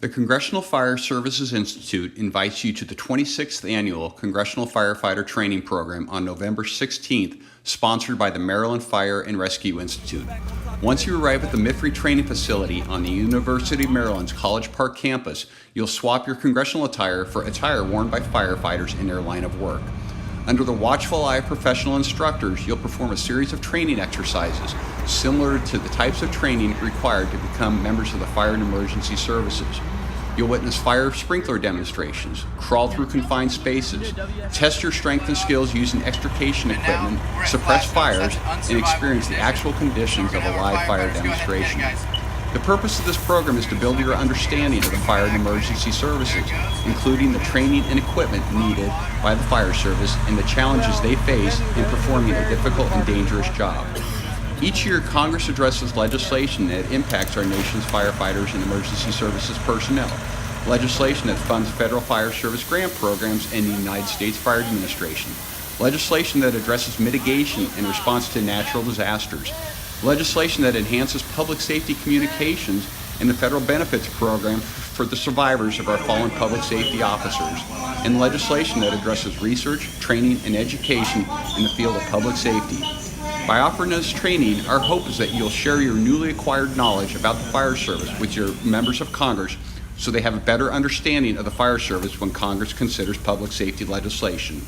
The Congressional Fire Services Institute invites you to the 26th Annual Congressional Firefighter Training Program on November 16th, sponsored by the Maryland Fire and Rescue Institute. Once you arrive at the MFRI training facility on the University of Maryland's College Park campus, you'll swap your congressional attire for attire worn by firefighters in their line of work. Under the watchful eye of professional instructors, you'll perform a series of training exercises similar to the types of training required to become members of the Fire and Emergency Services. You'll witness fire sprinkler demonstrations, crawl through confined spaces, test your strength and skills using extrication equipment, suppress fires, and experience the actual conditions of a live fire demonstration. The purpose of this program is to build your understanding of the fire and emergency services, including the training and equipment needed by the fire service and the challenges they face in performing a difficult and dangerous job. Each year, Congress addresses legislation that impacts our nation's firefighters and emergency services personnel. Legislation that funds federal fire service grant programs and the United States Fire Administration. Legislation that addresses mitigation in response to natural disasters. Legislation that enhances public safety communications and the federal benefits program for the survivors of our fallen public safety officers. And legislation that addresses research, training, and education in the field of public safety. By offering this training, our hope is that you'll share your newly acquired knowledge about the fire service with your members of Congress so they have a better understanding of the fire service when Congress considers public safety legislation.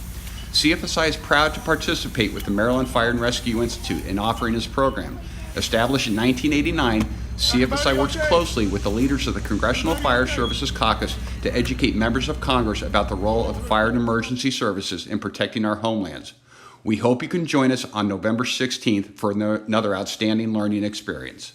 CFSI is proud to participate with the Maryland Fire and Rescue Institute in offering this program. Established in 1989, CFSI works closely with the leaders of the Congressional Fire Services Caucus to educate members of Congress about the role of the fire and emergency services in protecting our homelands. We hope you can join us on November 16th for another outstanding learning experience.